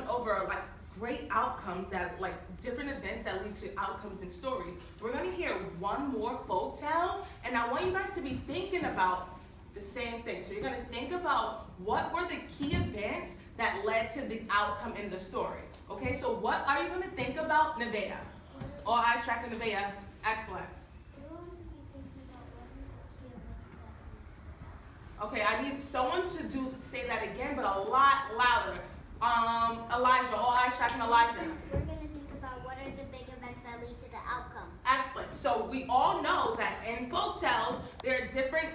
went over like great outcomes that like different events that lead to outcomes and stories. We're gonna hear one more folk tale, and I want you guys to be thinking about the same thing. So you're gonna think about what were the key events that led to the outcome in the story. Okay, so what are you gonna think about, Nevaeh? All eyes tracking Nevaeh. Excellent. Okay, I need someone to say that again, but a lot louder. Elijah, all eyes tracking Elijah. We're going to think about what are the big events that lead to the outcome. Excellent. So we all know that in folktales, there are different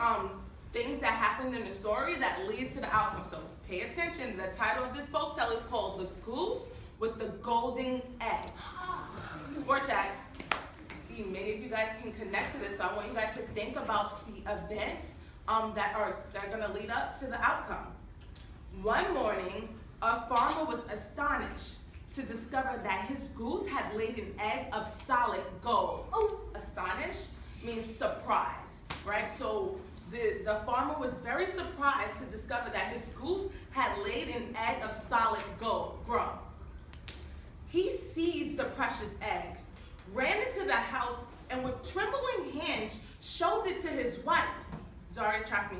things that happen in the story that leads to the outcome. So pay attention. The title of this folktale is called The Goose with the Golden Eggs. Sport Chat. I see many of you guys can connect to this, so I want you guys to think about the events that are going to lead up to the outcome. One morning, a farmer was astonished to discover that his goose had laid an egg of solid gold. Oh, astonished means surprise, right? So the farmer was very surprised to discover that his goose had laid an egg of solid gold. He seized the precious egg, ran into the house, and with trembling hands showed it to his wife. Zaria, track me.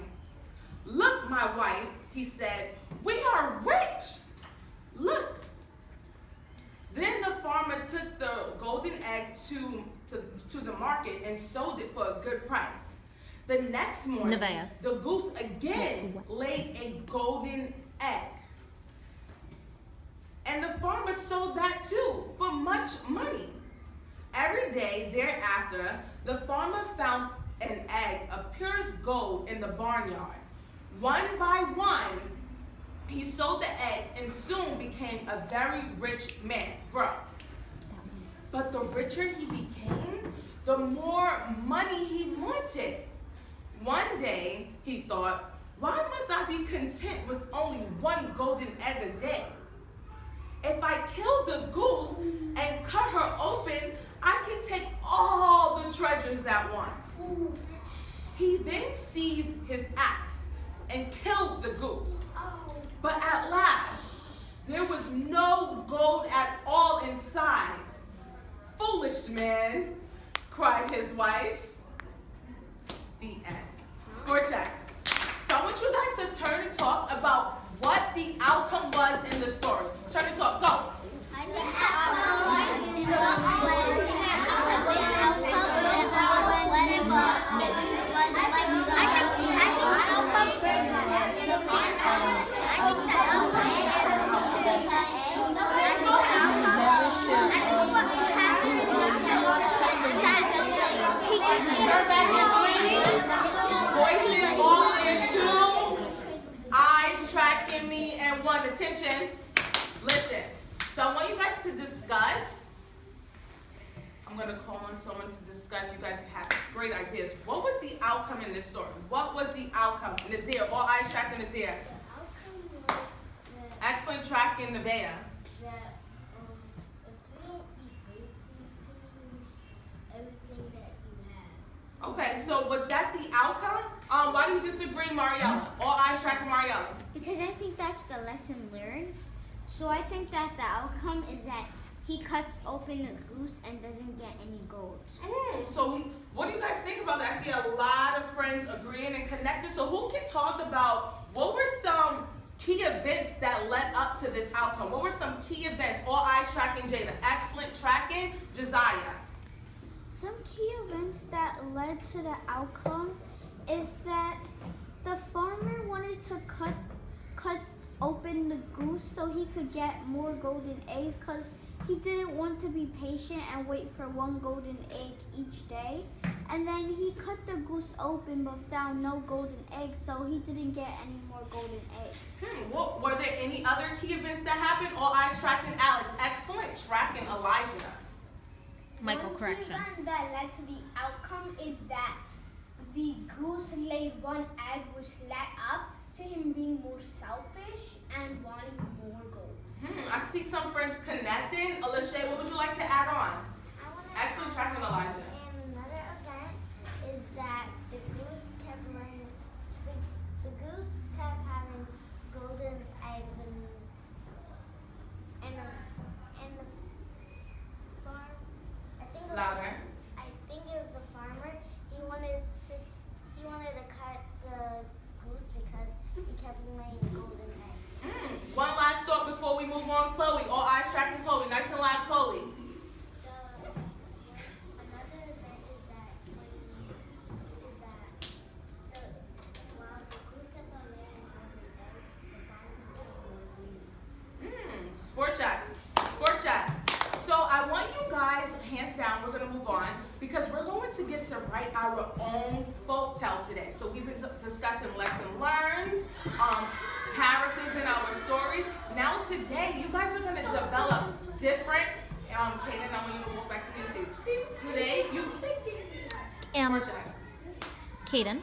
Look, my wife, he said, we are rich. Look. Then the farmer took the golden egg to the market and sold it for a good price. The next morning, Nevaeh. the goose again laid a golden egg. And the farmer sold that too for much money. Every day thereafter, the farmer found an egg of purest gold in the barnyard. One by one, he sold the eggs and soon became a very rich man. But the richer he became, the more money he wanted. One day, he thought, why must I be content with only one golden egg a day? If I kill the goose and cut her open, I can take all the treasures at once. He then seized his axe and killed the goose. But at last, there was no gold at all inside. Foolish man, cried his wife. The end. Score check. So I want you guys to turn and talk about what the outcome was in the story. Turn and talk. Go. Turn back in 3. Voices all in 2. Eyes tracking me and 1. Attention. Listen. So I want you guys to discuss. I'm going to call on someone to discuss. You guys have great ideas. What was the outcome in this story? What was the outcome? Nazir, all eyes tracking Nazir. The outcome was that, Excellent tracking Nevaeh. that if you don't be faithful, you can lose everything that you have. Okay, so was that the outcome? Why do you disagree, Mariella? All eyes tracking Mariella. Because I think that's the lesson learned. So I think that the outcome is that he cuts open the goose and doesn't get any gold. So what do you guys think about that? I see a lot of friends agreeing and connected. So who can talk about what were some key events that led up to this outcome? What were some key events? All eyes tracking Jada. Excellent tracking Josiah. Some key events that led to the outcome is that the farmer wanted to cut open the goose so he could get more golden eggs because he didn't want to be patient and wait for one golden egg each day. And then he cut the goose open but found no golden eggs, so he didn't get any more golden eggs. Were there any other key events that happened? All eyes tracking Alex. Excellent tracking Elijah. Michael, correction. One key event that led to the outcome is that the goose laid one egg, which led up to him being more selfish and wanting more gold. I see some friends connecting. Alicia, what would you like to add on? Excellent tracking Elijah. And another event is that the goose kept having golden eggs Sport chat. Sport chat. So I want you guys, hands down, we're gonna move on because we're going to get to write our own folktale today. So we've been discussing lesson learns, characters in our stories. Now today, you guys are gonna develop different, Kaden, I want you to walk back to your seat. Today, sport chat. Kaden.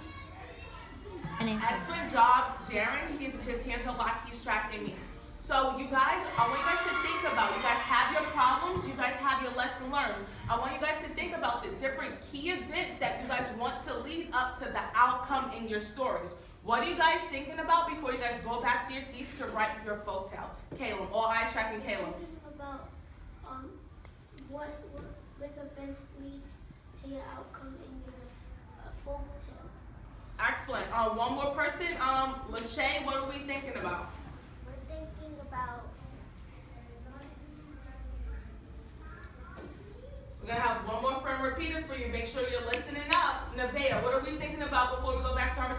An answer. Excellent job, Darren. His hands are locked. He's tracking me. So you guys, I want you guys to think about, you guys have your problems, you guys have your lesson learned. I want you guys to think about the different key events that you guys want to lead up to the outcome in your stories. What are you guys thinking about before you guys go back to your seats to write your folktale? Caleb, all eyes tracking Caleb. Thinking about what big events leads to your outcome in your folk tale. Excellent. One more person, Lachey, what are we thinking about? We're thinking about We're gonna have one more friend repeat it for you. Make sure you're listening up. Nevaeh, what are we thinking about before we go back to our